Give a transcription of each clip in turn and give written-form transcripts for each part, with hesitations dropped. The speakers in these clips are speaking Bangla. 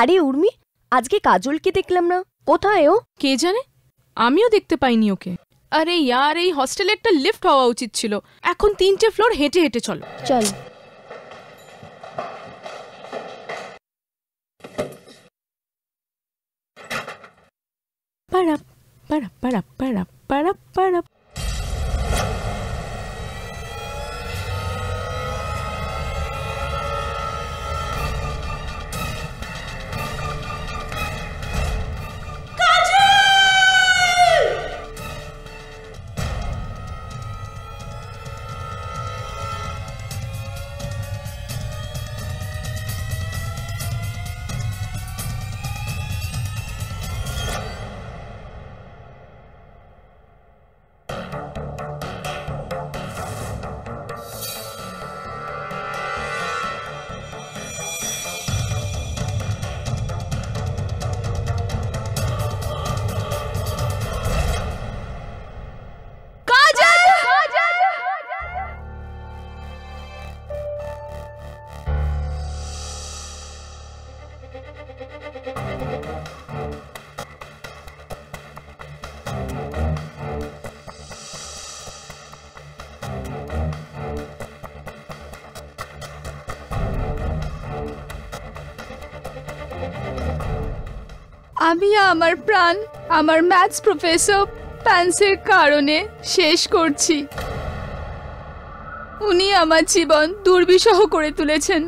আরে উর্মি, আজকে কাজলকে দেখলাম না, কোথায় ও? কে জানে, আমিও দেখতে পাইনি ওকে। আরে ইয়ার, এই হস্টেলে একটা লিফট হওয়া উচিত ছিল। এখন 3টে ফ্লোর হেঁটে হেঁটে চলো। চল। পাড়াপ পাড়াপ পাড়াপ পাড়াপ পাড়াপ পাড়াপ। আমি আমার প্রাণ আমার ম্যাথস প্রফেসর প্যান্সের কারণে শেষ করছি। উনি আমার জীবন দুর্বিষহ করে তুলেছেন।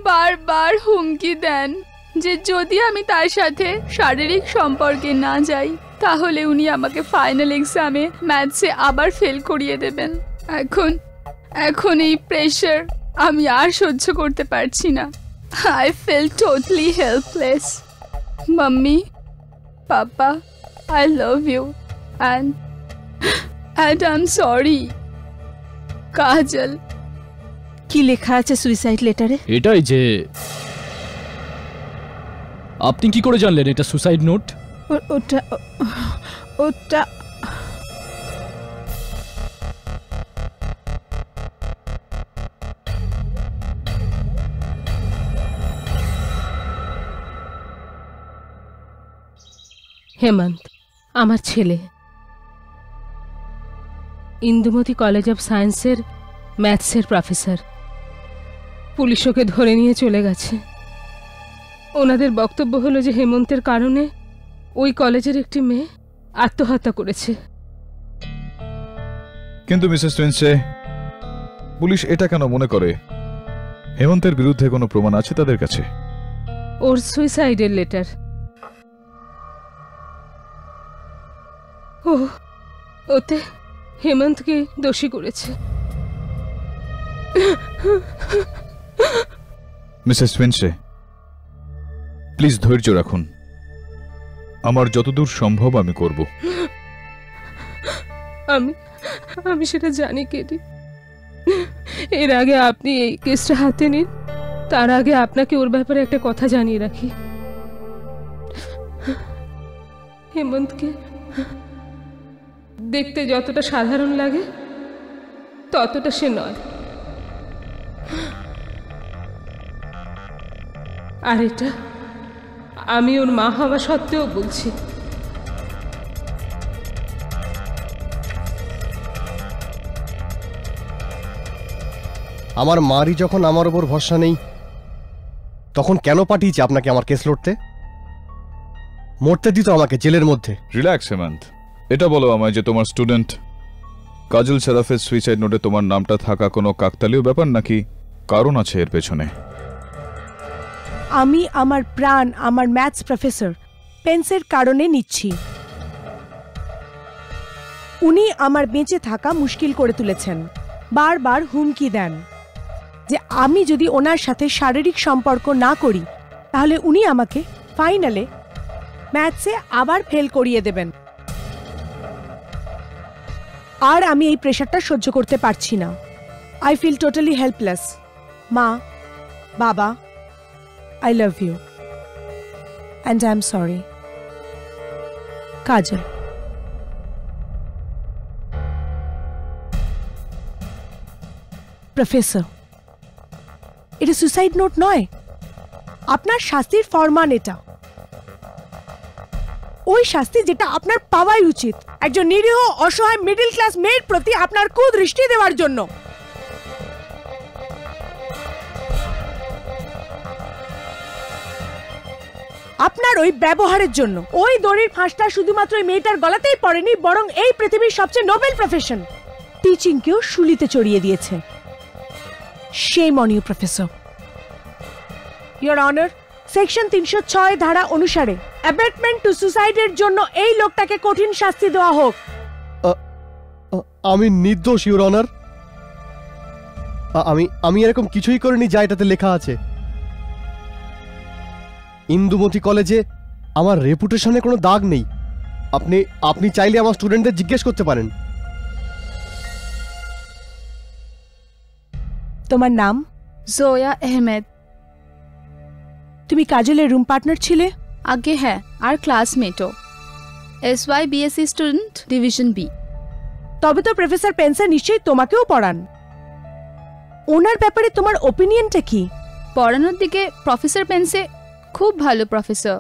বারবার হুমকি দেন যে যদি আমি তার সাথে শারীরিক সম্পর্কে না যাই তাহলে উনি আমাকে ফাইনাল এক্সামে ম্যাথসে আবার ফেল করিয়ে দেবেন। এখন এই প্রেশার আমি আর সহ্য করতে পারছি না। I feel totally helpless. Mummy, Papa, I love you and I'm sorry. কাজল, কি লেখা আছে সুইসাইড লেটারে? এটাই যে আপনি কি করে জানলেন এটা সুসাইড নোট? ওটা ওটা হেমন্ত, আমার ছেলে, ইন্দুমতি কলেজ অফ সায়েন্সের ম্যাথসের প্রফেসর। পুলিশ ওকে ধরে নিয়ে চলে গেছে। ওনাদের বক্তব্য হলো যে হেমন্তের কারণে ওই কলেজের একটি মেয়ে আত্মহত্যা করেছে। কিন্তু মিসেস টুইনসে, পুলিশ এটা কেন মনে করে? হেমন্তের বিরুদ্ধে কোনো প্রমাণ আছে তাদের কাছে? ওর সুইসাইডের লেটার। ওতে হেমন্তকে দোষী করেছে। মিসেস টুইনসে, প্লিজ ধৈর্য রাখুন। আমার যতদূর সম্ভব আমি করব। আমি সেটা জানি কেডি। এর আগে আপনি এই কেসটা হাতে নিন, তার আগে আপনাকে ওর ব্যাপারে একটা কথা জানিয়ে রাখি। হেমন্তকে দেখতে যতটা সাধারণ লাগে ততটা সে নয়। আর এটা আমি ওর মা হওয়া সত্ত্বেও বলছি। আমার মারই যখন আমার ওপর ভরসা নেই, তখন কেন পাঠিয়েছে আপনাকে আমার কেস লড়তে? মরতে দিত আমাকে জেলের মধ্যে। রিল্যাক্স হেমন্ত, এটা বলো আমায় যে তোমার স্টুডেন্ট কাজল সারাফের সুইসাইড নোটে তোমার নামটা থাকা কোনো কাকতালীয় ব্যাপার নাকি কারণ আছে এর পেছনে? আমি আমার প্রাণ আমার ম্যাথস প্রফেসর পেন্সের কারণে নিচ্ছি। উনি আমার বেঁচে থাকা মুশকিল করে তুলেছেন। বারবার হুমকি দেন যে আমি যদি ওনার সাথে শারীরিক সম্পর্ক না করি তাহলে উনি আমাকে ফাইনালে ম্যাথসে আবার ফেল করিয়ে দেবেন। আর আমি এই প্রেশারটা সহ্য করতে পারছি না। I feel totally helpless. মা, বাবা, I love you and I'm sorry. Kajal. Professor, এটা সুসাইড নোট নয়, আপনার শাস্তির ফরমান এটা। ওই শাস্তি যেটা আপনার পাওয়াই উচিত একজন নিরীহ অসহায় মিডল ক্লাস মেয়ের প্রতি আপনার কুদৃষ্টি দেওয়ার জন্য। আপনার ওই ব্যবহারের জন্য। ওই দড়ির ফাঁসটা শুধুমাত্র ওই মেয়েটার গলাতেই পড়েনি, বরং এই পৃথিবীর সবচেয়ে নোবেল প্রফেশন টিচিংকেও শুলিতে চড়িয়ে দিয়েছে। Shame on you, Professor. Your Honor, section 306 ধারা অনুসারে অ্যাবেটমেন্ট টু সুসাইডের জন্য এই লোকটাকে কঠিন শাস্তি দেওয়া হোক। আমি নির্দোষ, ইউর অনার। আমি এরকম কিছুই করিনি যা এটাতে লেখা আছে। ইন্দুমতি কলেজে আমার রেপুটেশনে কোনো দাগ নেই। আপনি চাইলে আমার স্টুডেন্টদের জিজ্ঞেস করতে পারেন। তোমার নাম? জোয়া আহমেদ। তুমি কাজলের রুম পার্টনার ছিলে? আগে হ্যাঁ, আর ক্লাসমেটও। SY BSc student, division B. তবে তো প্রফেসর পেন্সার নিশ্চয়ই তোমাকেও পড়ান। ওনার ব্যাপারে তোমার ওপিনিয়নটা কি? পড়ানোর দিকে প্রফেসর পেন্সে খুব ভালো প্রফেসর।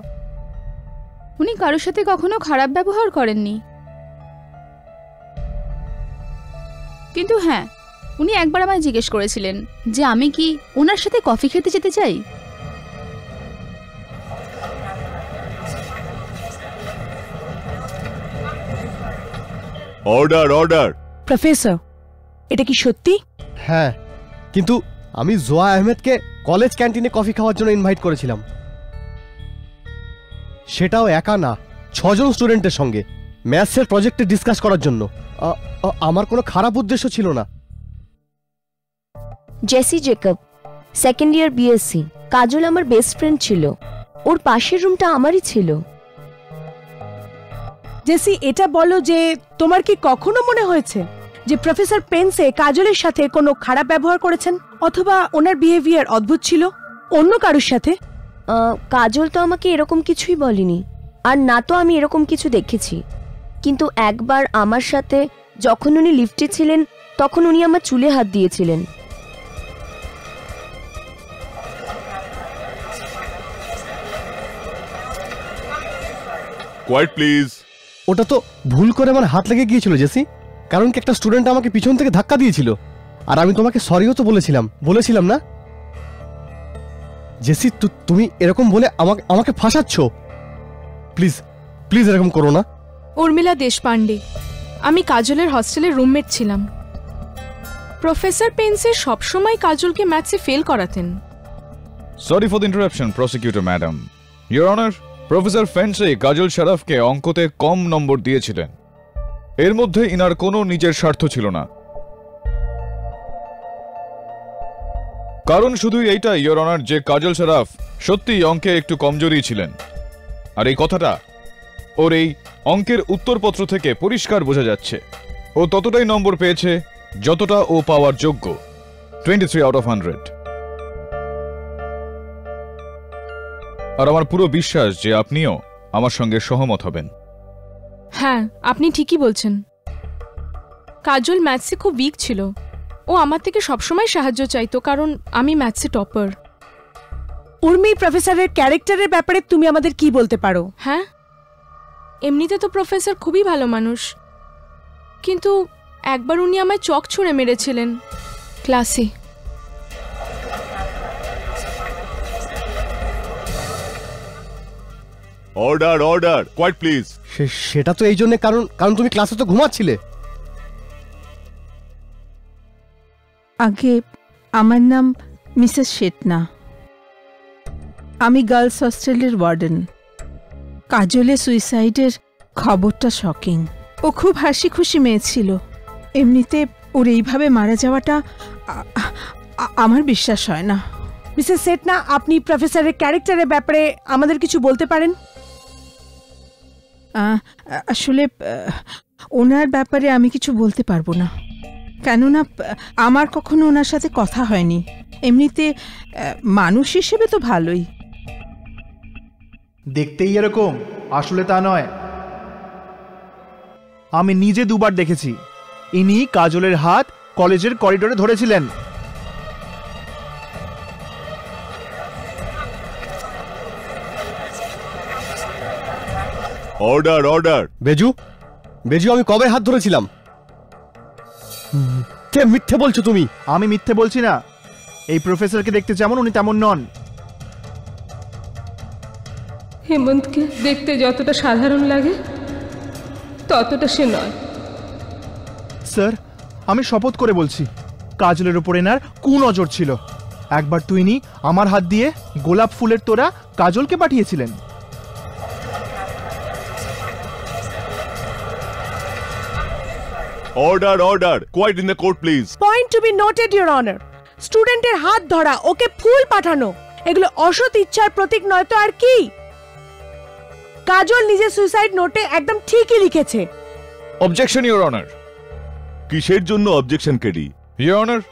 উনি কারোর সাথে কখনো খারাপ ব্যবহার করেননি। কিন্তু হ্যাঁ, উনি একবার আমায় জিজ্ঞেস করেছিলেন যে আমি কি ওনার সাথে কফি খেতে যেতে চাই। Order order. প্রফেসর, এটা কি সত্যি? হ্যাঁ, কিন্তু আমি জোয়া আহমেদকে কলেজ ক্যান্টিনে কফি খাওয়ার জন্য ইনভাইট করেছিলাম। সেটাও একা না, 6 জন স্টুডেন্টের সঙ্গে ম্যাথসের প্রজেক্টে ডিসকাস করার জন্য। আমার কোনো খারাপ উদ্দেশ্য ছিল না। Jessie Jacob, second year BSc। Kajal আমার বেস্ট ফ্রেন্ড ছিল, ওর পাশের রুমটা আমারই ছিল। জেসি, এটা বলো যে তোমার কি কখনো মনে হয়েছে যে প্রফেসর পেন্সে কাজলের সাথে কোনো খারাপ ব্যবহার করেছেন, অথবা ওনার বিহেভিয়ার অদ্ভুত ছিল অন্য কারোর সাথে? কাজল তো আমাকে এরকম কিছুই বলেনি, আর না তো আমি এরকম কিছু দেখেছি। কিন্তু একবার আমার সাথে যখন উনি লিফটে ছিলেন, তখন উনি আমার চুলে হাত দিয়েছিলেন। Quite please. ওটা তো ভুল করে আমার হাত লেগে গিয়েছিল জেসি, কারণ কি একটা স্টুডেন্ট আমাকে পিছন থেকে ধাক্কা দিয়েছিল, আর আমি তোমাকে সরিও তো বলেছিলাম না জেসি? তুমি এরকম বলে আমাকে ফাঁসাচ্ছ। প্লিজ প্লিজ এরকম করো না। উর্মিলা দেশপান্ডে, আমি কাজলের হস্টেলের রুমমেট ছিলাম। প্রফেসর পেন্সে সবসময় কাজলকে ম্যাথসে ফেল করাতেন। Sorry for the interruption prosecutor madam. Your honour, professor ফেন্সে কাজল শরাফকে অঙ্কতে কম নম্বর দিয়েছিলেন। এর মধ্যে ইনার কোনো নিজের স্বার্থ ছিল না। কারণ শুধু এইটা ইওর অনার যে কাজল শরাফ সত্যিই অঙ্কে একটু কমজোরি ছিলেন, আর এই কথাটা ওর এই অঙ্কের উত্তরপত্র থেকে পরিষ্কার বোঝা যাচ্ছে। ও ততটাই নম্বর পেয়েছে যতটা ও পাওয়ার যোগ্য, 23 আউট অফ 100। আর আমার পুরো বিশ্বাস যে আপনিও আমার সঙ্গে সহমত হবেন। হ্যাঁ, আপনি ঠিকই বলছেন। কাজল ম্যাথসে খুব উইক ছিল। ও আমার থেকে সবসময় সাহায্য চাইতো, কারণ আমি ম্যাথসে টপার। উর্মি, প্রফেসরের ক্যারেক্টারের ব্যাপারে তুমি আমাদের কি বলতে পারো? হ্যাঁ, এমনিতে তো প্রফেসর খুবই ভালো মানুষ, কিন্তু একবার উনি আমায় চক ছুঁড়ে মেরেছিলেন ক্লাসে। Order order, quite please. সেটা তো এই জন্য, কারণ তুমি ক্লাসে তো ঘুমাচ্ছিলে। আগে আমার নাম মিসেস শেটনা, আমি গার্লস হস্টেলের ওয়ার্ডেন। কাজলের সুইসাইডের খবরটা শকিং। ও খুব হাসি খুশি মেয়ে ছিল। এমনিতে ওর এইভাবে মারা যাওয়াটা আমার বিশ্বাস হয় না। মিসেস শেটনা, আপনি প্রফেসরের ক্যারেক্টারের ব্যাপারে আমাদের কিছু বলতে পারেন? আসলে ওনার ব্যাপারে আমি কিছু বলতে পারবো না, কেননা আমার কখনো ওনার সাথে কথা হয়নি। এমনিতে মানুষ হিসেবে তো ভালোই, দেখতেই এরকম, আসলে তা নয়। আমি নিজে দুবার দেখেছি ইনি কাজলের হাত কলেজের করিডোরে ধরেছিলেন। Order order. বেজু, বেজু আমি কবে হাত ধরেছিলাম? কে মিথ্যে বলছো তুমি? আমি মিথ্যে বলছি না। এই প্রফেসরকে দেখতে যেমন উনি তেমন নন। হেমন্তকে দেখতে যতটা সাধারণ লাগে ততটা সে নয়। স্যার, আমি শপথ করে বলছি, কাজলের উপর এনার কুনজর ছিল। একবার তুইনি আমার হাত দিয়ে গোলাপ ফুলের তোড়া কাজলকে পাঠিয়েছিলেন। Order order. Quiet in the court please. Point to be noted your honour, স্টুডেন্টের হাত ধরা, ওকে ফুল পাঠানো, এগুলো অসৎ ইচ্ছার প্রতীক নয় তো আর কি? কাজল নিজের সুইসাইড নোটে একদম ঠিকই লিখেছে। Objection your honour. কিসের জন্য অবজেকশন কেডি? ইওর অনার,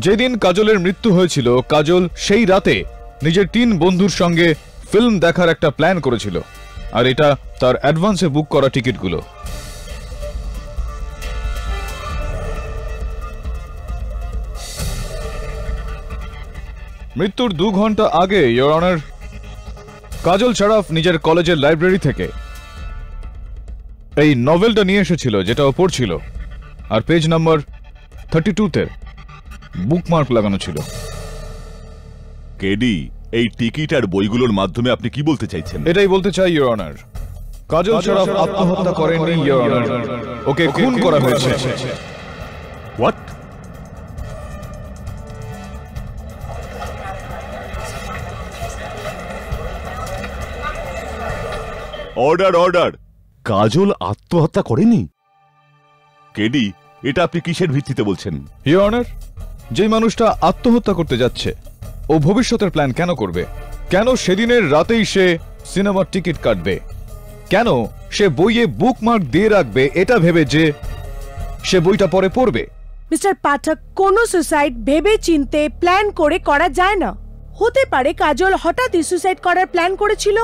যেদিন কাজলের মৃত্যু হয়েছিল কাজল সেই রাতে নিজের 3 বন্ধুর সঙ্গে ফিল্ম দেখার একটা প্ল্যান করেছিল, আর এটা তার অ্যাডভান্সে বুক করা টিকিটগুলো। মৃত্যুর 2 ঘন্টা আগে ইওর অনার, কাজল শরাফ নিজের কলেজের লাইব্রেরি থেকে এই নভেলটা নিয়ে এসেছিল যেটা ও পড়ছিল, আর পেজ নাম্বার 32-তে বুকমার্ক লাগানো ছিল। কেডি, এই টিকিট আর বইগুলোর মাধ্যমে আপনি কি বলতে চাইছেন? এটাই বলতে চাই ইওর অনার, কাজল শরাফ আত্মহত্যা করেননি ইওর অনার, ওকে খুন করা হয়েছে। হোয়াট? Order order. কাজল আত্মহত্যা করেনি? কেডি, এটা আপনি কিসের ভিত্তিতে বলছেন? ইওর অনার, যে মানুষটা আত্মহত্যা করতে যাচ্ছে ও ভবিষ্যতের প্ল্যান কেন করবে? কেন সেদিনের রাতেই সে সিনেমার টিকিট কাটবে? কেন সে বইয়ে বুকমার্ক দিয়ে রাখবে এটা ভেবে যে সে বইটা পরে পড়বে? মিস্টার পাঠক, কোনো সুসাইড ভেবে চিনতে প্ল্যান করে করা যায় না। হতে পারে কাজল হঠাৎই সুসাইড করার প্ল্যান করেছিল।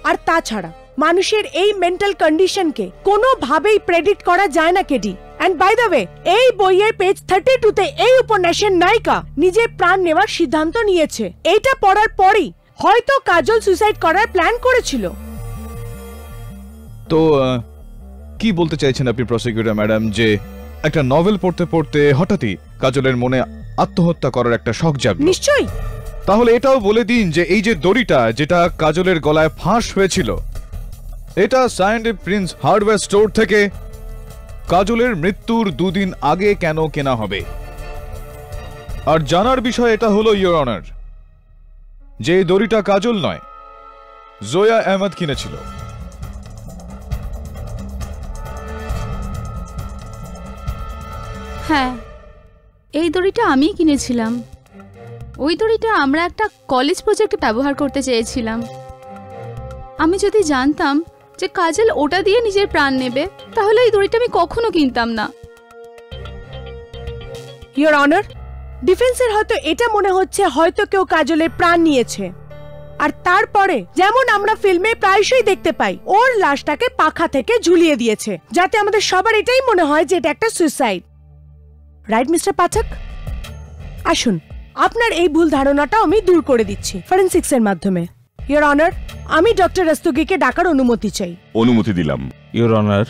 আর তাছাড়া মানুষের এই মেন্টাল কন্ডিশনকে কোনোভাবেই প্রেডিক্ট করা যায় না KD. And by the way, এই বইয়ের পেজ 32-তে এই উপন্যাসের নায়িকা নিজের প্রাণ নেওয়ার সিদ্ধান্ত নিয়েছে। এইটা পড়ার পরেই হয়তো কাজল সুসাইড করার প্ল্যান করেছিল। তো কি বলতে চাইছেন আপনি প্রসিকিউটর ম্যাডাম, যে একটা নভেল পড়তে পড়তে হঠাৎই কাজলের মনে আত্মহত্যা করার একটা শখ জাগলো? নিশ্চয়ই। তাহলে এটাও বলে দিন যে এই যে দড়িটা যেটা কাজলের গলায় ফাঁস হয়েছিল, এটা সায়েন্ট প্রিন্স হার্ডওয়্যার স্টোর থেকে কাজলের মৃত্যুর 2 দিন আগে কেন কেনা হবে? আর জানার বিষয় এটা হলো ইওর অনার, যে এই দড়িটা কাজল নয়, জোয়া আহমেদ কিনেছিল। হ্যাঁ, এই দড়িটা আমিই কিনেছিলাম। ওই দড়িটা আমরা একটা কলেজ প্রজেক্টে ব্যবহার করতে চেয়েছিলাম। আমি যদি জানতাম যে কাজল ওটা দিয়ে নিজের প্রাণ নেবে, তাহলে এই দড়িটা আমি কখনো কিনতাম না। ইওর অনার, ডিফেন্সের হয়তো এটা মনে হচ্ছে হয়তো কেউ কাজলের প্রাণ নিয়েছে, আর তারপরে যেমন আমরা ফিল্মে প্রায়শই দেখতে পাই, ওর লাশটাকে পাখা থেকে ঝুলিয়ে দিয়েছে, যাতে আমাদের সবার এটাই মনে হয় যে এটা একটা সুইসাইড। রাইট মিস্টার পাঠক? আসুন, আপনার এই ভুল ধারণাটা আমি দূর করে দিচ্ছি ফরেনসিক্সের মাধ্যমে। ইওর অনার, আমি ডক্টর রস্তগিকে ডাকার অনুমতি চাই। অনুমতি দিলাম। ইওর অনার,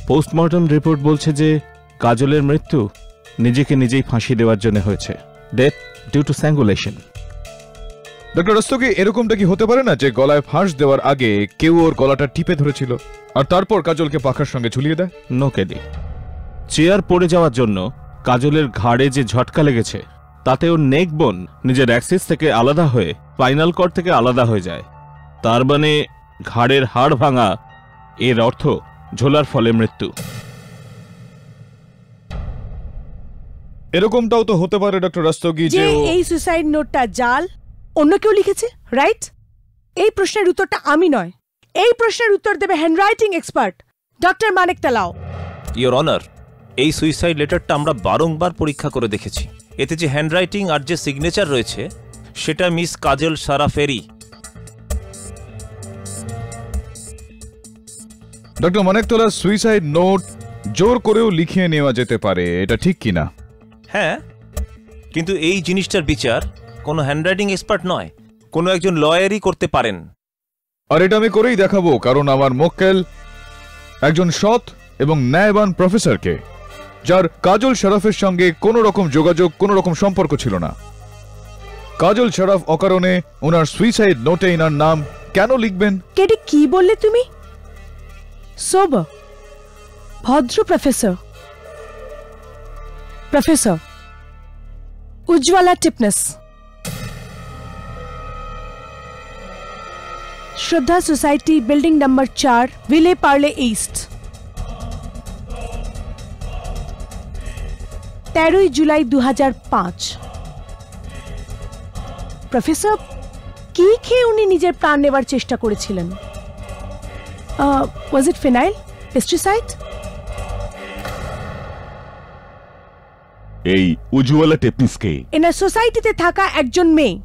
পোস্টমর্টম রিপোর্ট বলছে যে কাজলের মৃত্যু নিজেকে নিজেই ফাঁসি দেওয়ার জন্য হয়েছে, death due to strangulation. Doctor Rastogi, এরকমটা কি হতে পারে না যে গলায় ফাঁস দেওয়ার আগে কেউ ওর গলাটা টিপে ধরেছিল আর তারপর কাজলকে পাখার সঙ্গে ঝুলিয়ে দেয়? নো কেডি, চেয়ার পড়ে যাওয়ার জন্য কাজলের ঘাড়ে যে ঝটকা লেগেছে তাতে ওর নেক বোন নিজের অ্যাক্সিস থেকে আলাদা হয়ে স্পাইনাল কর্ড থেকে আলাদা হয়ে যায়। তার মানে ঘাড়ের হাড় ভাঙা, এর অর্থ ঝোলার ফলে মৃত্যু। এরকমটাও তো হতে পারে ডক্টর রস্তগি যে যে এই সুসাইড নোটটা জাল, অন্য কেউ লিখেছে, রাইট? এই প্রশ্নের উত্তরটা আমি নয়, এই প্রশ্নের উত্তর দেবে handwriting expert doctor Manik Talao. Your honour, এই সুইসাইড লেটারটা আমরা বারংবার পরীক্ষা করে দেখেছি। এতে যে হ্যান্ডরাইটিং আর যে সিগনেচার রয়েছে সেটা মিস কাজল শরাফেরই। ডক্টর মানিকতলা, সুইসাইড নোট জোর করেও লিখিয়ে নেওয়া যেতে পারে, এটা ঠিক কিনা? হ্যাঁ, কিন্তু এই জিনিসটার বিচার কোনো হ্যান্ডরাইটিং এক্সপার্ট নয়, কোনো একজন লয়ারই করতে পারেন। আর এটা আমি করেই দেখাবো, কারণ আমার মক্কেল একজন সৎ এবং ন্যায়বান প্রফেসরকে, যার কাজল শরফের সঙ্গে কোনো রকম যোগাযোগ, কোনো রকম সম্পর্ক ছিল না। কাজল শরফ অকারণে ওনার সুইসাইড নোটে ইনার নাম কেন লিখবেন? কেডি, কি বললে তুমি? সোবার, ভদ্র প্রফেসর, প্রফেসর উজ্জ্বলা টিপনেস, শ্রদ্ধা সোসাইটি, বিল্ডিং নম্বর 4, विले पार्ले ईस्ट, 13 জুলাই 2005। প্রফেসর, কি খেয়ে উনি নিজের প্রাণ নেবার চেষ্টা করেছিলেন? ওয়াজ ইট ফিনাইল, পেস্টিসাইড? এই উজ্জ্বলা টেপনিসকে এনার সোসাইটিতে থাকা একজন মেয়ে,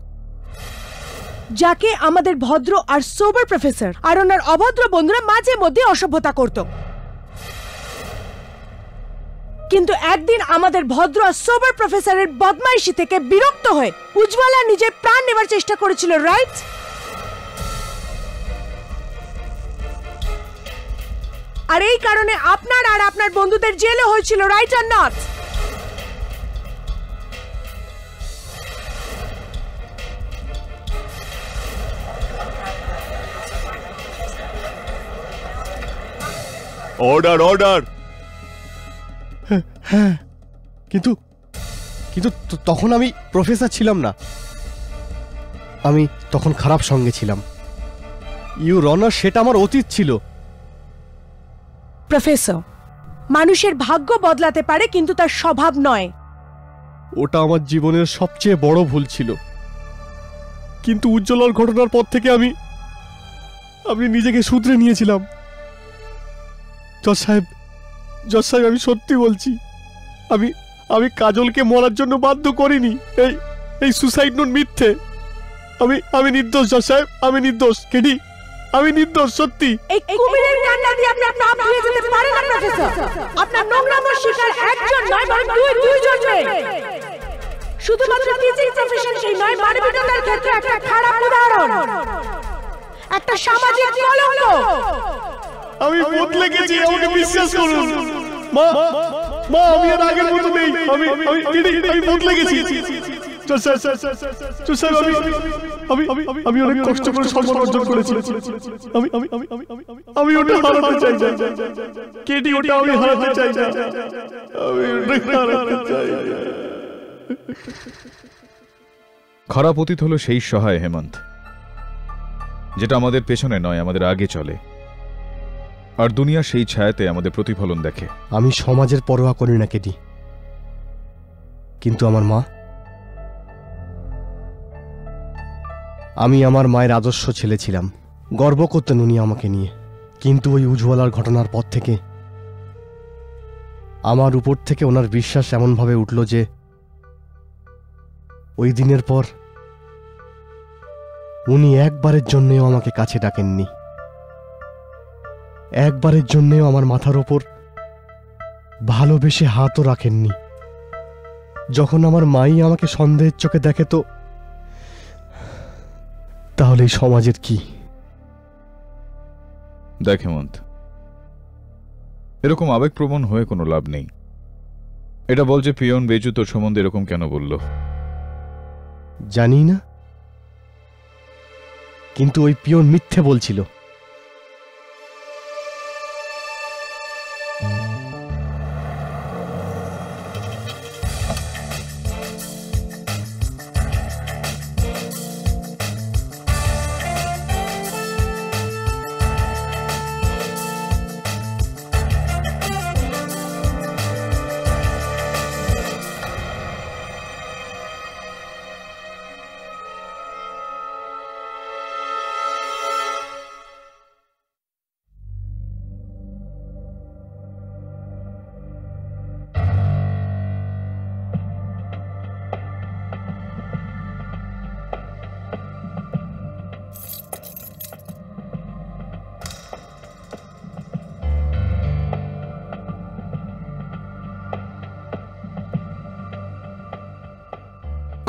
যাকে আমাদের ভদ্র আর সোবার প্রফেসর আর ওনার অভদ্র বন্ধুরা মাঝে মধ্যে অসভ্যতা করত। কিন্তু একদিন আমাদের ভদ্র আর সোবার প্রফেসরের বদমাইশি থেকে বিরক্ত হয়ে উজ্জ্বলা নিজের প্রাণ নেবার চেষ্টা করেছিল, রাইট? আর এই কারণে আপনার আর আপনার বন্ধুদের জেলে হয়েছিল, right or not? Order order. হ্যাঁ, কিন্তু কিন্তু তখন আমি প্রফেসর ছিলাম না, আমি তখন খারাপ সঙ্গে ছিলাম। ইউর অনার, সেটা আমার অতীত ছিল। প্রফেসর, মানুষের ভাগ্য বদলাতে পারে কিন্তু তার স্বভাব নয়। ওটা আমার জীবনের সবচেয়ে বড় ভুল ছিল, কিন্তু উজ্জ্বলার ঘটনার পর থেকে আমি নিজেকে শুধরে নিয়েছিলাম। জজ সাহেব, আমি সত্যি বলছি, আমি কাজলকে মরার জন্য বাধ্য করিনি। এই সুসাইড নোট মিথ্যে। আমি নির্দোষ জজ সাহেব, আমি নির্দোষ। কেডি, আমি নির্দোষ, সত্যি। এই কুমিরের কান্না দিয়ে আপনার পাপ ধুয়ে যেতে পারে না প্রফেসর। আপনার নোংরামোর শিকার একজন নয়, বরং দুইজন। শুধুমাত্র টিচিং প্রফেশনই নয়, মানবিকতার ক্ষেত্রে একটা খারাপ উদাহরণ, একটা সামাজিক কলঙ্ক। আমি বদলে গেছি, আমাকে বিশ্বাস করুন। মা, আমি আর আগের মতো নেই। আমি বদলে গেছি। আমি অনেক কষ্ট করে সম্মান অর্জন করেছি। আমি ওটা হারাতে চাই না। কেডি, ওটা আমি হারাতে চাই না। খারাপ অতীত হলো সেই সহায় হেমন্ত, যেটা আমাদের পেছনে নয়, আমাদের আগে চলে, আর দুনিয়া সেই ছায়াতে আমাদের প্রতিফলন দেখে। আমি সমাজের পরোয়া করি না কেডি, কিন্তু আমার মা, আমি আমার মায়ের আদর্শ ছেলে ছিলাম। গর্ব করতেন উনি আমাকে নিয়ে। কিন্তু ওই উজ্জ্বলার ঘটনার পর থেকে আমার উপর থেকে ওনার বিশ্বাস এমনভাবে উঠল যে ওই দিনের পর উনি একবারের জন্যেও আমাকে কাছে ডাকেননি, একবারের জন্যেও আমার মাথার ওপর ভালোবেসে হাতও রাখেননি। যখন আমার মাই আমাকে সন্দেহের চোখে দেখে, তো তাহলে এই সমাজের কি? দেখ হেমন্ত, এরকম আবেগপ্রবণ হয়ে কোনো লাভ নেই। এটা বল যে পিয়ন বেজু তোর সম্বন্ধে এরকম কেন বলল? জানি না, কিন্তু ওই পিয়ন মিথ্যে বলছিল।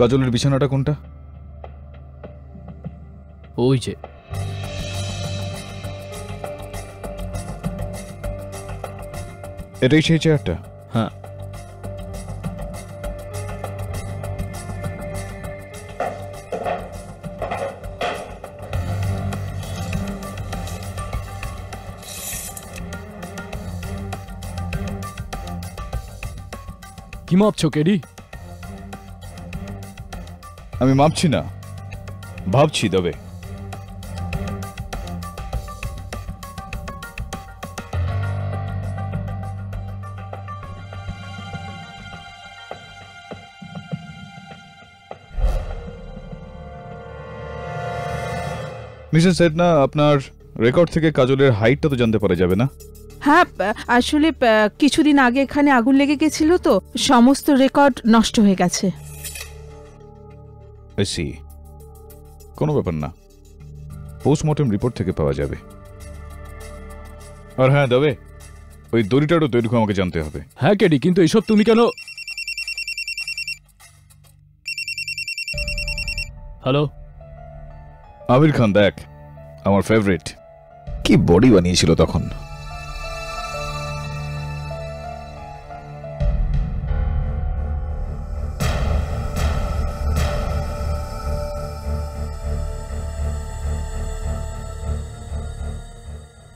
কাজলের বিছানাটা কোনটা? ওই যে। এটাই সেই চেয়ারটা? হ্যাঁ। কি মাপছো কেডি? আমি মাপছি না, ভাবছি। তবে মিসেস সেটনা, আপনার রেকর্ড থেকে কাজলের হাইটটা তো জানতে পারা যাবে না? হ্যাঁ, আসলে কিছুদিন আগে এখানে আগুন লেগে গেছিল, তো সমস্ত রেকর্ড নষ্ট হয়ে গেছে। কোনো ব্যাপার না, পোস্টমর্টম রিপোর্ট থেকে পাওয়া যাবে। আর হ্যাঁ তবে ওই দড়িটারও দৈর্ঘ্য আমাকে জানতে হবে। হ্যাঁ কেডি, কিন্তু এসব তুমি কেন? হ্যালো আমির খান, দেখ আমার ফেভারিট, কি বডি বানিয়েছিল তখন।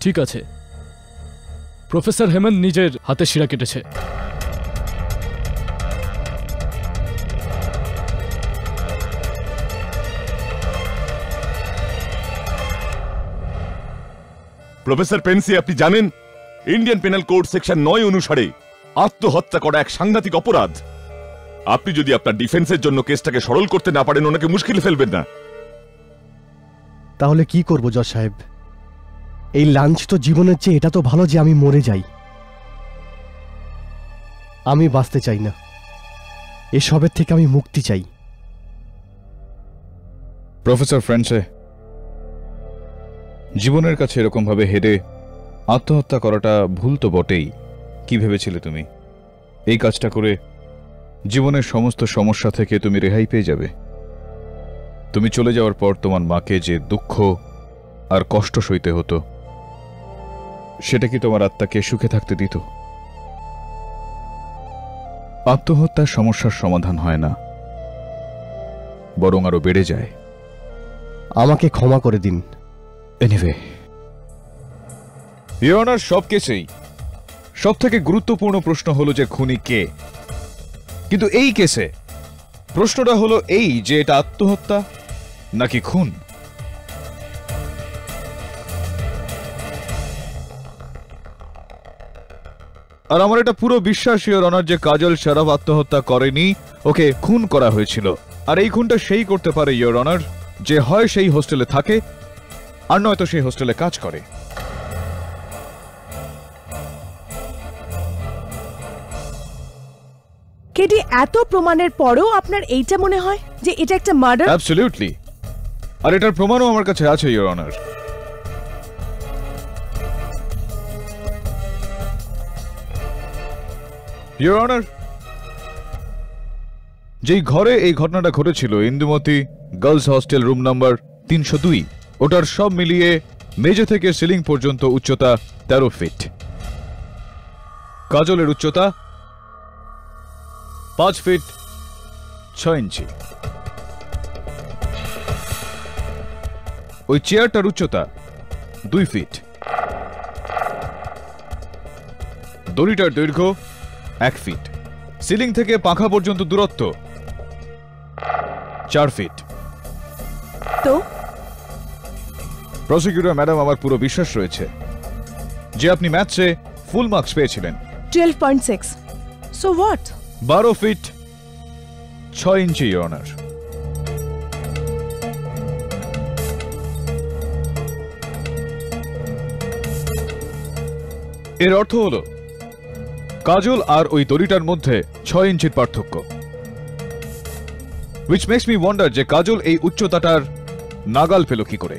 ঠিক আছে, প্রফেসর হেমন্ত নিজের হাতে শিরা কেটেছে। প্রফেসর পেন্সি, আপনি জানেন ইন্ডিয়ান পেনাল কোড সেকশন 9 অনুসারে আত্মহত্যা করা এক সাংঘাতিক অপরাধ। আপনি যদি আপনার ডিফেন্সের জন্য কেসটাকে সরল করতে না পারেন, ওনাকে মুশকিলে ফেলবেন না। তাহলে কি করব জজ সাহেব? এই লাঞ্চ তো জীবনের চেয়ে এটা তো ভালো যে আমি মরে যাই। আমি বাঁচতে চাই না, এসবের থেকে আমি মুক্তি চাই। প্রফেসর ফ্রেন্সে, জীবনের কাছে এরকম ভাবে হেরে আত্মহত্যা করাটা ভুল তো বটেই। কি ভেবেছিলে তুমি এই কাজটা করে জীবনের সমস্ত সমস্যা থেকে তুমি রেহাই পেয়ে যাবে? তুমি চলে যাওয়ার পর তোমার মাকে যে দুঃখ আর কষ্ট সইতে হতো, সেটা কি তোমার আত্মাকে সুখে থাকতে দিত? আত্মহত্যার সমস্যার সমাধান হয় না, বরং আরো বেড়ে যায়। আমাকে ক্ষমা করে দিন। এনিওয়ে, ইওর অনার, সব কেসেই সব থেকে গুরুত্বপূর্ণ প্রশ্ন হলো যে খুনি কে। কিন্তু এই কেসে প্রশ্নটা হলো এই যে এটা আত্মহত্যা নাকি খুন। আর আমার এটা পুরো বিশ্বাস, ইওর অনার, যে কাজল শরাফ আত্মহত্যা করেনি, ওকে খুন করা হয়েছিল। আর এই খুনটা সেই করতে পারে ইওর অনার যে হয় সেই হোস্টেলে থাকে আর নয়তো সেই হোস্টেলে কাজ করে। কেডি, এত প্রমাণের পরেও আপনার এইটা মনে হয় যে এটা একটা মার্ডার? অ্যাবসলিউটলি। আর এটার প্রমাণও আমার কাছে আছে ইওর অনার। ইওর অনার, যেই ঘরে এই ঘটনাটা ঘটেছিল, Indumati girls hostel room number 302, ওটার সব মিলিয়ে মেঝে থেকে সিলিং পর্যন্ত উচ্চতা 13 ফিট। কাজলের উচ্চতা 5 ফিট 6 ইঞ্চি। ওই চেয়ারটার উচ্চতা 2 ফিট। দড়িটার দৈর্ঘ্য 1 ফিট। সিলিং থেকে পাখা পর্যন্ত দূরত্ব 4 ফিট। তো প্রসিকিউটর ম্যাডাম, আমার পুরো বিশ্বাস রয়েছে যে আপনি ম্যাথসে ফুল মার্কস পেয়েছিলেন। 12.6। So what? 12 feet 6 inch, your honour. এর অর্থ হলো কাজল আর ওই দড়িটার মধ্যে 6 ইঞ্চির পার্থক্য। which makes me wonder যে কাজল এই উচ্চতাটার নাগাল পেল কি করে।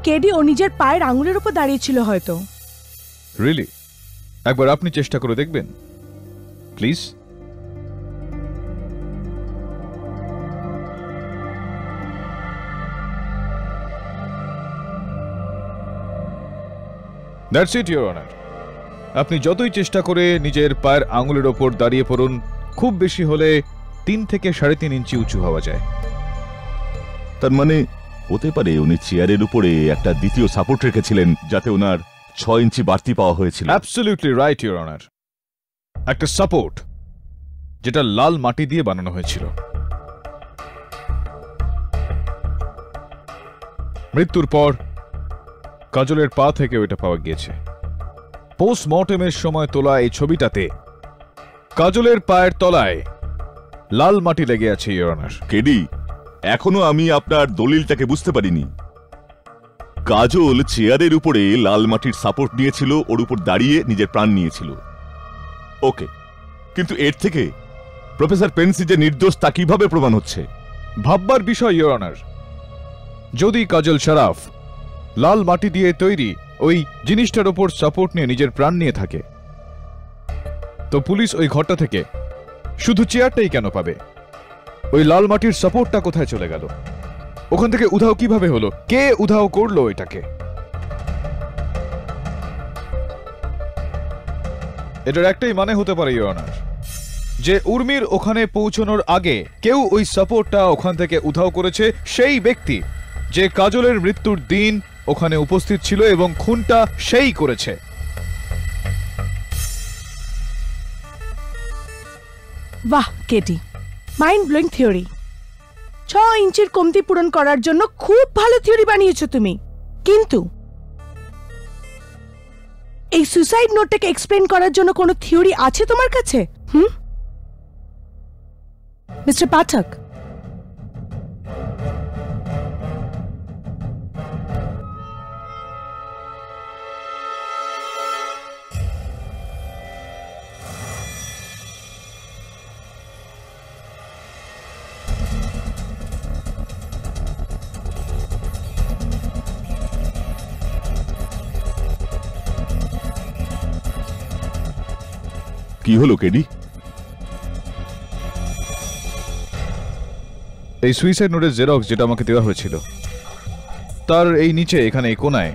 কেডি, ও নিজের পায়ের আঙুলের উপর দাঁড়িয়ে ছিল হয়তো। রিয়েলি? একবার আপনি চেষ্টা করে দেখবেন please. That's it, Your Honor. আপনি যতই চেষ্টা করে নিজের পায়ের আঙুলের ওপর দাঁড়িয়ে পড়ুন, খুব বেশি হলে 3 থেকে 3.5 ইঞ্চি উঁচু হওয়া যায়। তার মানে হতে পারে উনি চেয়ারের উপরে একটা দ্বিতীয় সাপোর্ট রেখেছিলেন, যাতে ওনার 6 ইঞ্চি বাড়তি পাওয়া হয়েছিল। Absolutely right your honour. একটা সাপোর্ট যেটা লাল মাটি দিয়ে বানানো হয়েছিল। মৃত্যুর পর কাজলের পা থেকে ওইটা পাওয়া গিয়েছে। পোস্টমর্টেমের সময় তোলা এই ছবিটাতে কাজলের পায়ের তলায় লাল মাটি লেগে আছে ইওর অনার। কেডি, এখনো আমি আপনার দলিলটাকে বুঝতে পারিনি। কাজল চেয়ারের উপরে লাল মাটির সাপোর্ট নিয়েছিল, ওর উপর দাঁড়িয়ে নিজের প্রাণ নিয়েছিল। ওকে, কিন্তু এর থেকে প্রফেসর পেন্সি যে নির্দোষ তা কিভাবে প্রমাণ হচ্ছে? ভাববার বিষয় ইওর অনার। যদি কাজল শরাফ লাল মাটি দিয়ে তৈরি ওই জিনিসটার ওপর সাপোর্ট নিয়ে নিজের প্রাণ নিয়ে থাকে, তো পুলিশ ওই ঘরটা থেকে শুধু চেয়ারটাই কেন পাবে? ওই লাল মাটির সাপোর্টটা কোথায় চলে গেল? ওখান থেকে উধাও কিভাবে হলো? কে উধাও করলো এটাকে? এটার একটাই মানে হতে পারে ইওর অনার, যে উর্মির ওখানে পৌঁছানোর আগে কেউ ওই সাপোর্টটা ওখান থেকে উধাও করেছে, সেই ব্যক্তি যে কাজলের মৃত্যুর দিন ওখানে উপস্থিত ছিল এবং খুনটা সেই করেছে। বাহ কেটি, মাইন্ড ব্লোয়িং থিওরি। 6 ইঞ্চির কমতি পূরণ করার জন্য খুব ভালো থিওরি বানিয়েছো তুমি, কিন্তু এই সুসাইড নোটটাকে এক্সপ্লেন করার জন্য কোনো থিওরি আছে তোমার কাছে? মিস্টার পাঠক, কি হলো কেডি? এই সুইসাইড নোটের জেরক্স যেটা আমাকে দেওয়া হয়েছিল, তার এই নিচে এখানে এই কোনায়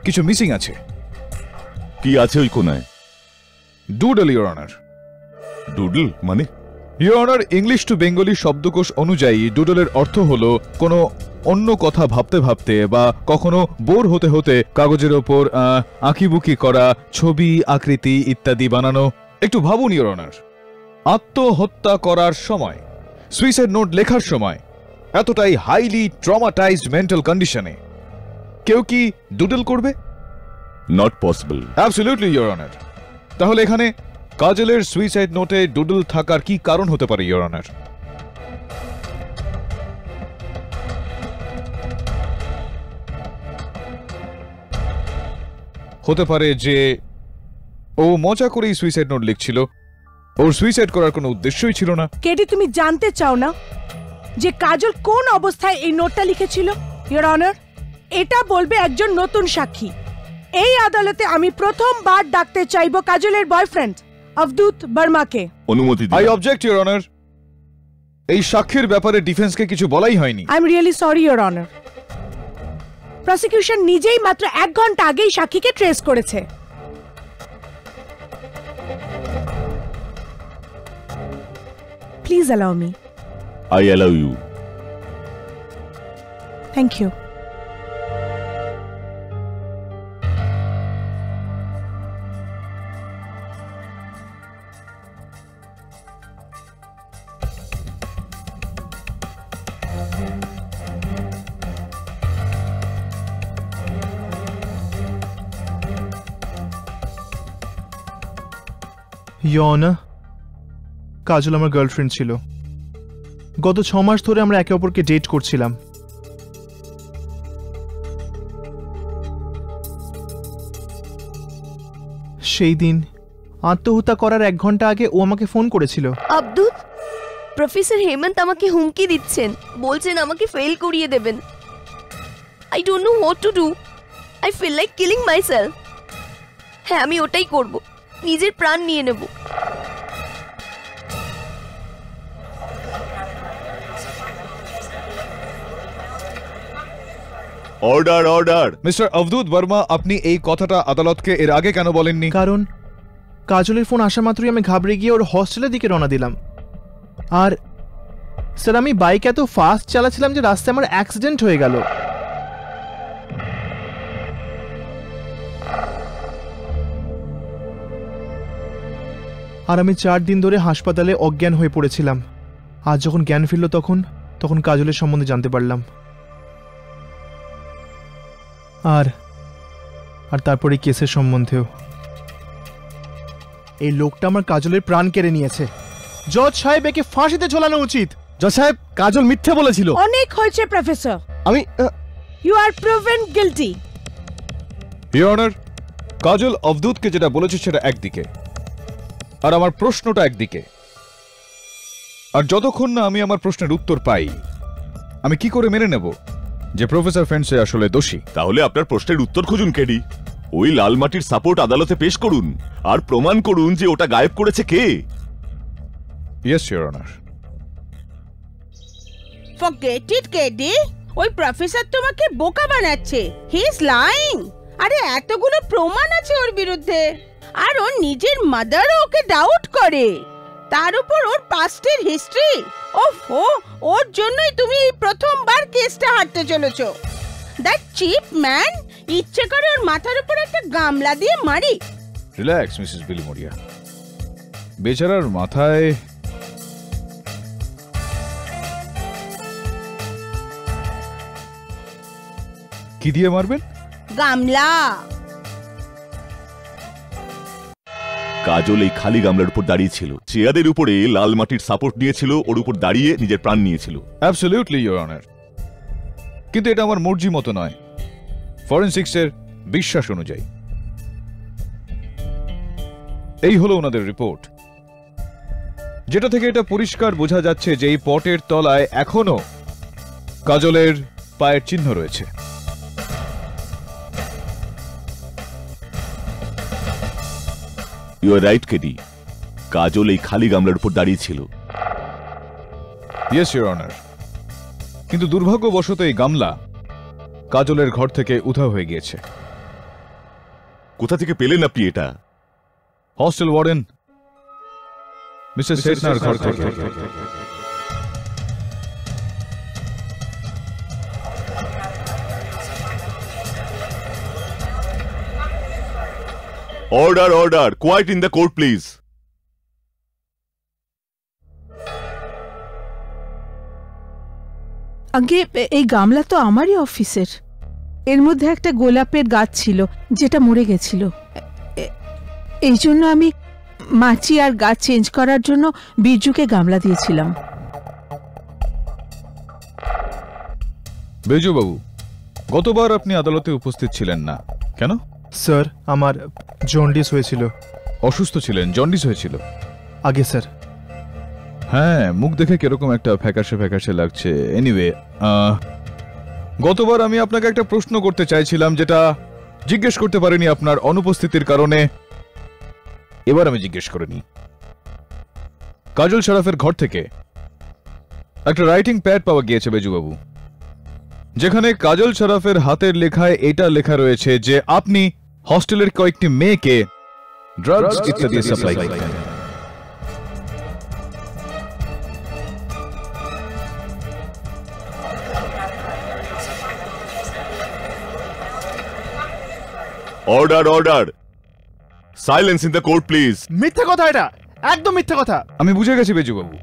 কিছু মিসিং আছে। কি আছে ওই কোনায়? Doodle your honour. ডুডল মানে? Your honour, English to Bengali শব্দকোষ অনুযায়ী ডুডলের অর্থ হলো কোনো অন্য কথা ভাবতে ভাবতে বা কখনো বোর হতে হতে কাগজের ওপর আঁকিবুকি করা ছবি, আকৃতি ইত্যাদি বানানো। একটু ভাবুন ইওর অনার, আত্মহত্যা করার সময়, সুইসাইড নোট লেখার সময় এতটাই হাইলি ট্রমাটাইজড মেন্টাল কন্ডিশনে কেউ কি ডুডল করবে? Not possible. Absolutely your honour. তাহলে এখানে কাজলের সুইসাইড নোটে ডুডল থাকার কি কারণ হতে পারে ইওর অনার? হতে পারে যে ও মজা করেই সুইসাইড নোট লিখছিল, ওর সুইসাইড করার কোনো উদ্দেশ্যই ছিল না। কেটি, তুমি জানতে চাও না যে কাজল কোন অবস্থায় এই নোটটা লিখেছিল? ইওর অনার, এটা বলবে একজন নতুন সাক্ষী। এই আদালতে আমি প্রথমবার ডাকতে চাইব কাজলের বয়ফ্রেন্ড অবদূত বর্মাকে। অনুমতি দিন। I object your honour. এই সাক্ষীর ব্যাপারে ডিফেন্সকে কিছু বলাই হয়নি। I am really sorry your honour. Prosecution নিজেই মাত্র 1 ঘন্টা আগেই সাক্ষীকে ট্রেস করেছে। Please allow me. I allow you. Thank you. ইয়না, কাজল আমার গার্লফ্রেন্ড ছিল। গত 6 মাস ধরে আমরা একে অপরকে ডেট করছিলাম। সেই দিন আত্মহত্যা করার 1 ঘন্টা আগে ও আমাকে ফোন করেছিল। আব্দুল, প্রফেসর হেমন্ত আমাকে হুমকি দিচ্ছেন, বলছেন আমাকে ফেল করিয়ে দেবেন। I don't know what to do. I feel like killing myself. হ্যাঁ, আমি ওটাই করব, নিজের প্রাণ নিয়ে নেব। Order order. Mister Avadhut Verma, আপনি এই কথাটা আদালতকে এর আগে কেন বলেননি? কারণ কাজলের ফোন আসা মাত্রই আমি ঘাবড়ে গিয়ে ওর হস্টেলের দিকে রওনা দিলাম। আর স্যার, আমি বাইক এত ফাস্ট চালাচ্ছিলাম যে রাস্তায় আমার অ্যাক্সিডেন্ট হয়ে গেল। আর আমি 4 দিন ধরে হাসপাতালে অজ্ঞান হয়ে পড়েছিলাম। আজ যখন জ্ঞান ফিরল তখন কাজলের সম্বন্ধে জানতে পারলাম। আর তারপরে কেসের সম্বন্ধেও। এই লোকটা আমার কাজলের প্রাণ কেড়ে নিয়েছে। জজ সাহেব, একে ফাঁসিতে ঝোলানো উচিত। জজ সাহেব, কাজল মিথ্যে বলেছিল। অনেক হয়েছে প্রফেসর, আমি you are proven guilty. Your honour, Kajal অবধূতকে যেটা বলেছে সেটা একদিকে, আর আমার প্রশ্নটা একদিকে। আর যতক্ষণ না আমি আমার প্রশ্নের উত্তর পাই, আমি কি করে মেনে নেব যে প্রফেসর ফেন্সে আসলে দোষী? তাহলে আপনার প্রশ্নের উত্তর খুঁজুন কেডি। ওই লাল মাটির সাপোর্ট আদালতে পেশ করুন আর প্রমাণ করুন যে ওটা গায়েব করেছে কে। Yes your honour. Forget it KD, ওই প্রফেসর তোমাকে বোকা বানাচ্ছে। He is lying. আরে এতগুলো প্রমাণ আছে ওর বিরুদ্ধে, আর ওর নিজের মাদারও ওকে ডাউট করে। তার উপর ওর পাস্টের হিস্ট্রি। ওফো, ওর জন্যই তুমি এই প্রথমবার কেসটা হারতে চলেছো। দ্যাট চিপ ম্যান ইচ্ছে করে ওর মাথার উপর একটা গামলা দিয়ে মারি। রিল্যাক্স মিসেস বিলিমোরিয়া, বেচারার মাথায় কি দিয়ে মারবেন? গামলা। কাজল এই খালি গামলার উপর দাঁড়িয়ে ছিল, চেয়ারের উপরে লাল মাটির সাপোর্ট নিয়েছিল, ওর উপর দাঁড়িয়ে নিজের প্রাণ নিয়েছিল। অ্যাবসলিউটলি ইওর অনার, কিন্তু এটা আমার মর্জি মতো নয়, ফরেনসিক্সের বিশ্বাস অনুযায়ী। এই হলো ওনাদের রিপোর্ট, যেটা থেকে এটা পরিষ্কার বোঝা যাচ্ছে যে এই পটের তলায় এখনো কাজলের পায়ের চিহ্ন রয়েছে। ইউ আর রাইট কেডি, কাজল এই খালি গামলার উপর দাঁড়িয়ে ছিল। ইয়েস ইওর অনার, কিন্তু দুর্ভাগ্যবশত এই গামলা কাজলের ঘর থেকে উধাও হয়ে গিয়েছে। কোথা থেকে পেলেন আপনি এটা? হস্টেল ওয়ার্ডেন মিসেস সেটনার ঘর থেকে। Order order, quiet in the court please. আগে এই গামলা তো আমারই অফিসের। এর মধ্যে একটা গোলাপের গাছ ছিল যেটা মরে গেছিল। এই জন্য আমি মাছি আর গাছ চেঞ্জ করার জন্য বিরজুকে গামলা দিয়েছিলাম। বেজু বাবু, গতবার আপনি আদালতে উপস্থিত ছিলেন না কেন? স্যার, আমার জন্ডিস হয়েছিল। অসুস্থ ছিলেন? জন্ডিস হয়েছিল? আগে স্যার। হ্যাঁ, মুখ দেখে কিরকম একটা ফ্যাকাশে ফ্যাকাশে লাগছে। এনিওয়ে, গতবার আমি আপনাকে একটা প্রশ্ন করতে চাইছিলাম যেটা জিজ্ঞেস করতে পারিনি আপনার অনুপস্থিতির কারণে। এবার আমি জিজ্ঞেস করিনি। কাজল শরাফের ঘর থেকে একটা রাইটিং প্যাড পাওয়া গিয়েছে বেজুবাবু, যেখানে কাজল শরাফের হাতের লেখায় এটা লেখা রয়েছে যে আপনি হস্টেলের কয়েকটি মেয়েকে ড্রাগস ইত্যাদি সাপ্লাই করতেন। Order order, silence in the court please. মিথ্যে কথা, এটা একদম মিথ্যে কথা। আমি বুঝে গেছি বেজুবাবু,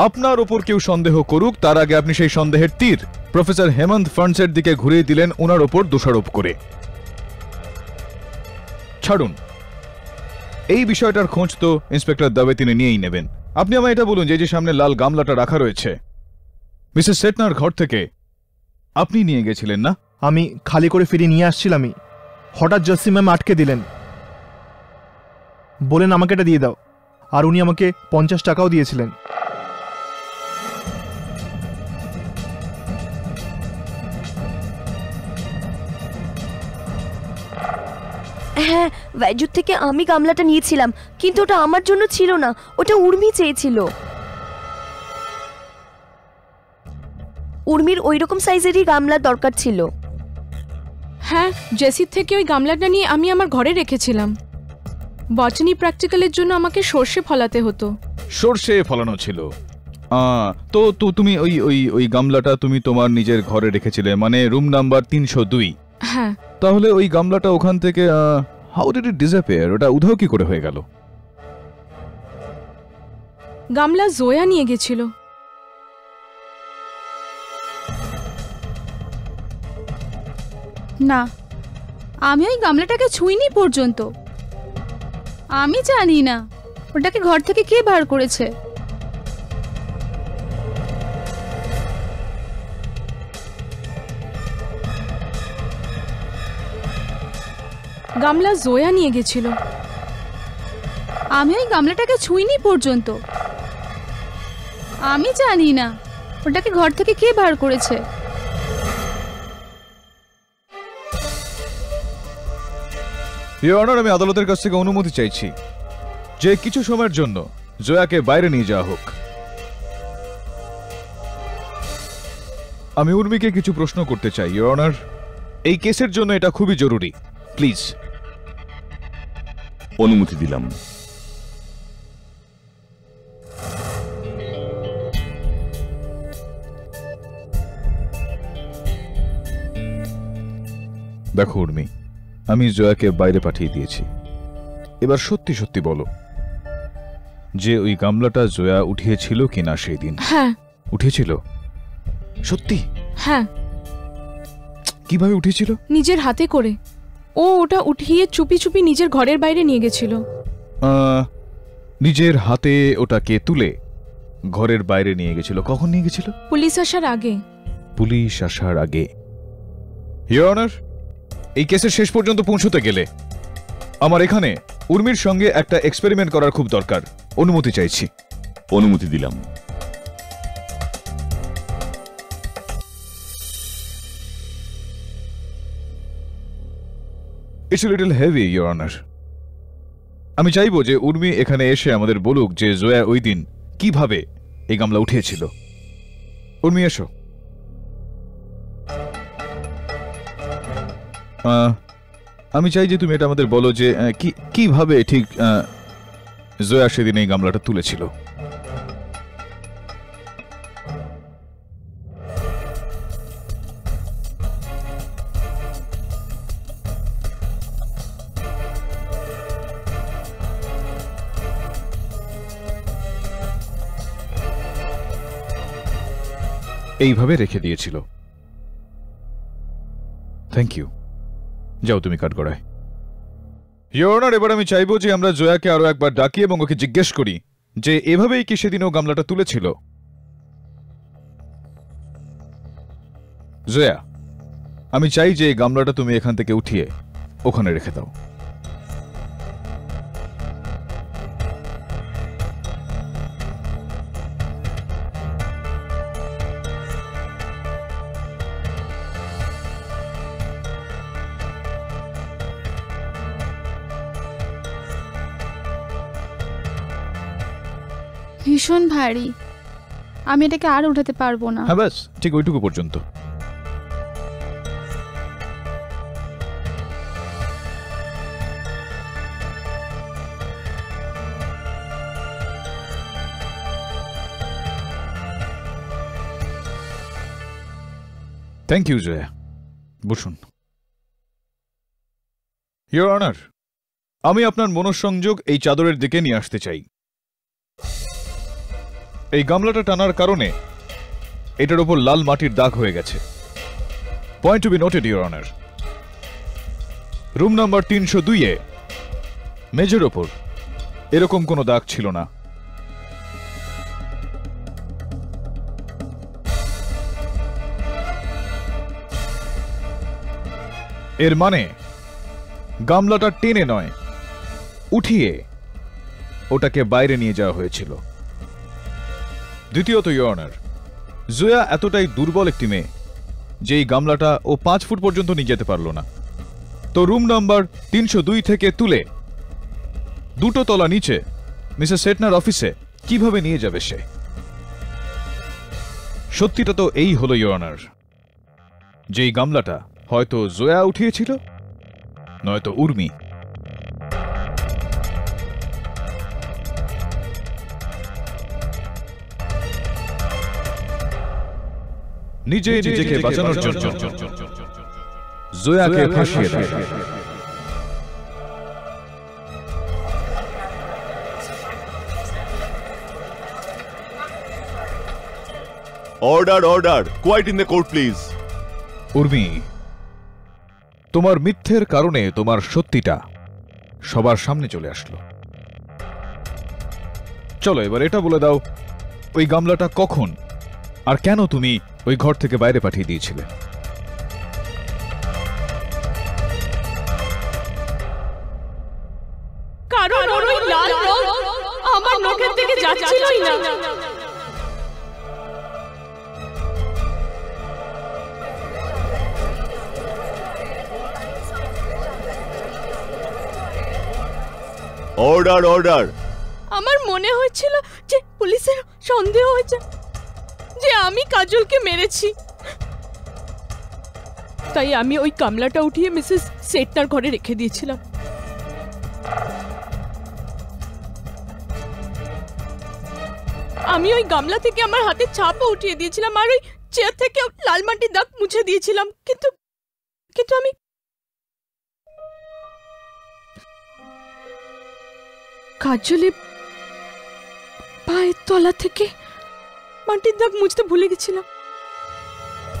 আপনার ওপর কেউ সন্দেহ করুক তার আগে আপনি সেই সন্দেহের তীর প্রফেসর হেমন্ত ফান্সের দিকে ঘুরিয়ে দিলেন ওনার ওপর দোষারোপ করে। ছাড়ুন, এই বিষয়টার খোঁজ তো ইন্সপেক্টর দবে তিনি নিয়েই নেবেন। আপনি আমায় এটা বলুন, যে সামনে লাল গামলাটা রাখা রয়েছে মিসেস সেটনার ঘর থেকে আপনি নিয়ে গেছিলেন না? আমি খালি করে ফিরিয়ে নিয়ে আসছিলামই, হঠাৎ জসিম ম্যাম আটকে দিলেন, বলেন আমাকে এটা দিয়ে দাও। আর উনি আমাকে 50 টাকাও দিয়েছিলেন। হ্যাঁ, ভ্যাজুর থেকে আমি গামলাটা নিয়েছিলাম, কিন্তু ওটা আমার জন্য ছিল না, ওটা উর্মি চেয়েছিল। উর্মির ওইরকম সাইজেরই গামলা দরকার ছিল। হ্যাঁ, জেসির থেকে ওই গামলাটা নিয়ে আমি আমার ঘরে রেখেছিলাম। বটানি প্র্যাকটিক্যালের জন্য আমাকে সর্ষে ফলাতে হতো। সর্ষে ফলানো ছিল। তো তো তুমি ওই ওই ওই গামলাটা তুমি তোমার নিজের ঘরে রেখেছিলে, মানে রুম নাম্বার 302। হ্যাঁ। তাহলে ওই গামলাটা ওখান থেকে হাউ ডিড ইট ডিসঅ্যাপিয়ার? ওটা উধাও কি করে হয়ে গেল? গামলা জোয়া নিয়ে গেছিল। না, আমি ওই গামলাটাকে ছুঁইনি পর্যন্ত। আমি জানি না ওটাকে ঘর থেকে কে বার করেছে। গামলা জোয়া নিয়ে গেছিল। আমি ওই গামলাটাকে ছুঁইনি পর্যন্ত। আমি জানি না ওটাকে ঘর থেকে কে বার করেছে। ইওর অনার, আমি আদালতের কাছ থেকে অনুমতি চাইছি যে কিছু সময়ের জন্য জয়াকে বাইরে নিয়ে যাওয়া হোক। আমি উর্মিকে কিছু প্রশ্ন করতে চাই ইওর অনার। এই কেসের জন্য এটা খুবই জরুরি, প্লিজ। অনুমতি দিলাম। দেখো উর্মি, আমি জয়াকে বাইরে পাঠিয়ে দিয়েছি। এবার সত্যি সত্যি বলো যে ওই গামলাটা জয়া উঠিয়েছিল কিনা সেই দিন। হ্যাঁ, উঠিয়েছিল। সত্যি? হ্যাঁ। কিভাবে উঠিয়েছিল? নিজের হাতে করে। ও ওটা উঠিয়ে চুপি চুপি নিজের ঘরের বাইরে নিয়ে গেছিল। নিজের হাতে ওটাকে তুলে ঘরের বাইরে নিয়ে গেছিল। কখন নিয়ে গেছিল? পুলিশ আসার আগে। পুলিশ আসার আগে। ইওর অনার, এই কেসের শেষ পর্যন্ত পৌঁছতে গেলে আমার এখানে উর্মির সঙ্গে একটা এক্সপেরিমেন্ট করার খুব দরকার। অনুমতি চাইছি। অনুমতি দিলাম। It's little heavy your honour. আমি চাইবো যে উর্মি এখানে এসে আমাদের বলুক যে জয়া ওই দিন কিভাবে এই গামলা উঠিয়েছিল। উর্মি এসো। আমি চাই যে তুমি এটা আমাদের বলো যে কিভাবে ঠিক জয়া সেদিন এই গামলাটা তুলেছিল। এইভাবে রেখে দিয়েছিল। Thank you. যাও তুমি কাঠগড়ায়। ইওর অনার, এবার আমি চাইবো যে আমরা জয়াকে আরো একবার ডাকি এবং ওকে জিজ্ঞেস করি যে এভাবেই কি সেদিন ও গামলাটা তুলেছিল। জয়া, আমি চাই যে এই গামলাটা তুমি এখান থেকে উঠিয়ে ওখানে রেখে দাও। ভীষণ ভারী, আমি এটাকে আর উঠাতে পারবো না। হ্যাঁ, ব্যাস ঠিক ওইটুকু পর্যন্ত। Thank you Jaya. বসুন। ইওর অনার, আমি আপনার মনঃসংযোগ এই চাদরের দিকে নিয়ে আসতে চাই। এই গামলাটা টানার কারণে এটার উপর লাল মাটির দাগ হয়ে গেছে। Point to be noted your honour. Room number 302-এ মেজের ওপর এরকম কোনো দাগ ছিল না। এর মানে গামলাটা টেনে নয়, উঠিয়ে ওটাকে বাইরে নিয়ে যাওয়া হয়েছিল। দ্বিতীয়ত ইওর অনার, জয়া এতটাই দুর্বল একটি মেয়ে যে এই গামলাটা ও 5 ফুট পর্যন্ত নিয়ে যেতে পারল না। তো রুম নাম্বার 302 থেকে তুলে 2 তলা নিচে মিসেস সেটনার অফিসে কিভাবে নিয়ে যাবে সে? সত্যিটা তো এই হলো ইওর অনার, যে এই গামলাটা হয়তো জয়া উঠিয়েছিল, নয়তো উর্মি। নিজে নিজেকে বাঁচানোর জন্য জয়াকে ফাঁসিয়ে দেয়। Order order, quiet in the court please. Urmi, তোমার মিথ্যের কারণে তোমার সত্যিটা সবার সামনে চলে আসলো। চলো এবার এটা বলে দাও, ওই গামলাটা কখন আর কেন তুমি ওই ঘর থেকে বাইরে পাঠিয়ে দিয়েছিলে? কারণ ওর ওই লাল রং আমার নখের থেকে যাচ্ছিলই না। Order order. আমার মনে হয়েছিল যে পুলিশের সন্দেহ হয়েছে যে আমি কাজলকে মেরেছি, তাই আমি ওই গামলাটা উঠিয়ে মিসেস সেটনার ঘরে রেখে দিয়েছিলাম। আমি ওই গামলা থেকে আমার হাতে ছাপও উঠিয়ে দিয়েছিলাম আর ওই চেয়ার থেকে লাল মাটির দাগ মুছে দিয়েছিলাম, কিন্তু আমি কাজলের পায়ের তলা থেকে মাটির দাগ মুছতে ভুলে গেছিলাম।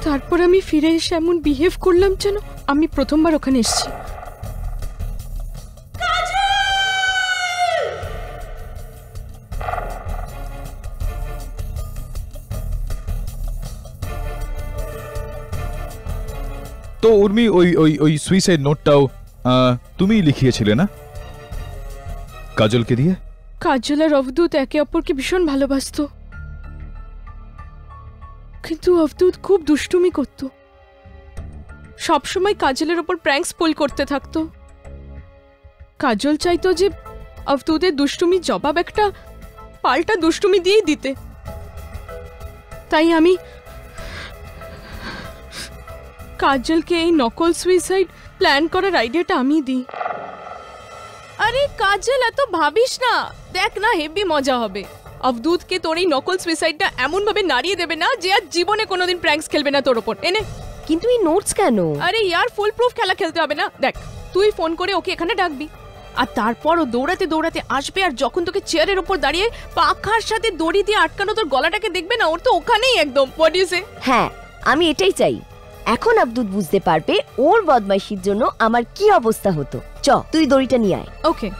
তারপর আমি ফিরে এসে এমন বিহেভ করলাম যেন আমি প্রথমবার ওখানে এসেছি। তো উর্মি, ওই ওই ওই সুইসাইড নোটটাও তুমি লিখিয়েছিলে না কাজলকে দিয়ে? কাজল আর অবধূত একে অপরকে ভীষণ ভালোবাসতো, কিন্তু অবধূত খুব দুষ্টুমি করত, সবসময় কাজলের ওপর প্র্যাঙ্কস পুল করতে থাকতো। কাজল চাইতো যে অবধূতের দুষ্টুমির জবাব একটা পাল্টা দুষ্টুমি দিয়েই দিতে, তাই আমি কাজলকে এই নকল সুইসাইড প্ল্যান করার আইডিয়াটা আমি দিই। আরে কাজল, এত ভাবিস না, দেখ না হেভি মজা হবে। অবধূতকে তোর এই নকল সুইসাইডটা এমন ভাবে নাড়িয়ে দেবে না যে আর জীবনে কোনোদিন প্র্যাঙ্কস খেলবে না তোর ওপর। এনে কিন্তু এই নোটস কেন? আরে ইয়ার ফুল প্রুফ খেলা খেলতে হবে না। দেখ, তুই ফোন করে ওকে এখানে ডাকবি, আর তারপর ও দৌড়াতে দৌড়াতে আসবে, আর যখন তোকে চেয়ারের উপর দাঁড়িয়ে পাখার সাথে দড়ি দিয়ে আটকানো তোর গলাটাকে দেখবে না, ওর তো ওখানেই একদম। হোয়াট ইউ সে? হ্যাঁ, আমি এটাই চাই। এখন আব্দুল বুঝতে পারবে ওর বদমাইশির জন্য আমার কি অবস্থা হতো। চ, তুই দড়িটা নিয়ে আয়। ওকে।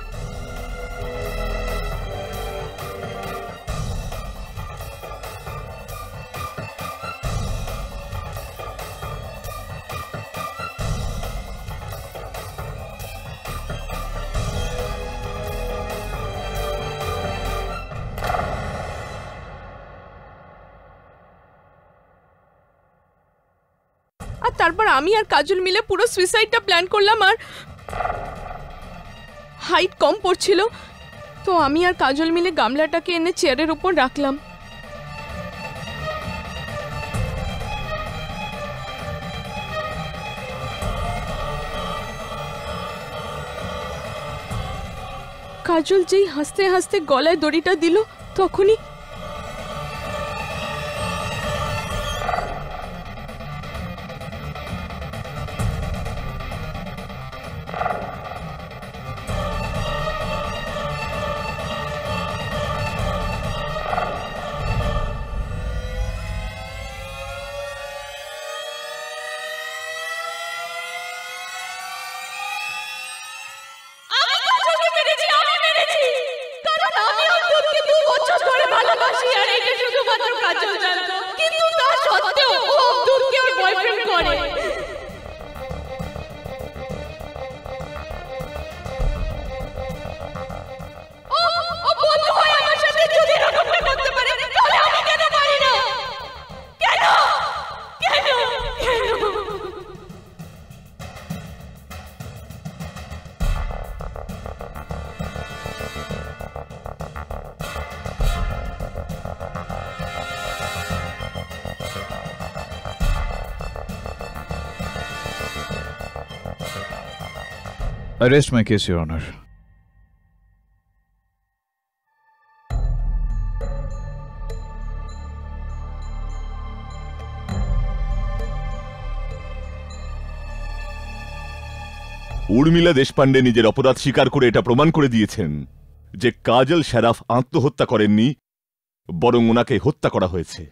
আর তারপর আমি আর কাজল মিলে পুরো সুইসাইডটা প্ল্যান করলাম। আর হাইট কম পড়ছিল, তো আমি আর কাজল মিলে গামলাটাকে এনে চেয়ারের উপর রাখলাম। কাজল যেই হাসতে হাসতে গলায় দড়িটা দিল, তখনই ভালো I rest my case, Your Honor. Urmila Deshpande নিজের অপরাধ স্বীকার করে এটা প্রমাণ করে দিয়েছেন যে কাজল শরাফ আত্মহত্যা করেননি, বরং ওনাকে হত্যা করা হয়েছে।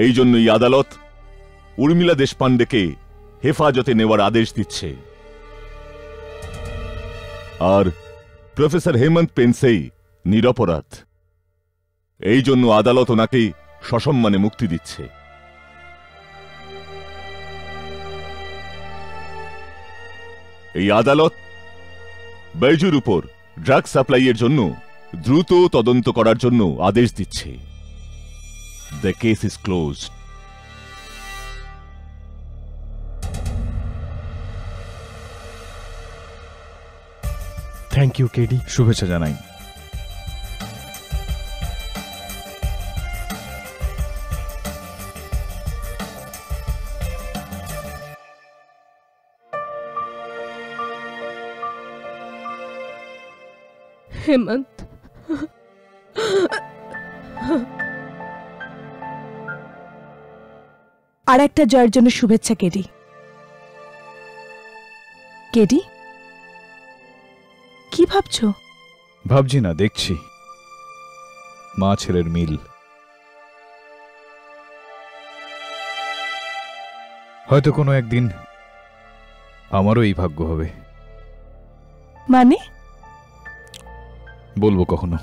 এই জন্যই আদালত উর্মিলা দেশপান্ডেকে হেফাজতে নেওয়ার আদেশ দিচ্ছে। আর প্রফেসর হেমন্ত পেন্সেই নিরপরাধ। এই জন্য আদালত ওনাকে সসম্মানে মুক্তি দিচ্ছে। এই আদালত বাইজুর উপর ড্রাগ সাপ্লাইয়ের জন্য দ্রুত তদন্ত করার জন্য আদেশ দিচ্ছে। The case is closed. Thank you KD. শুভেচ্ছা জানাই। হেমন্ত, আর একটা জয়ের জন্য শুভেচ্ছা কেডি। কেডি, কি ভাবছো? ভাবছি না, দেখছি মা ছেলের মিল। হয়তো কোনো একদিন আমারও এই ভাগ্য হবে। মানে? বলবো কখনো।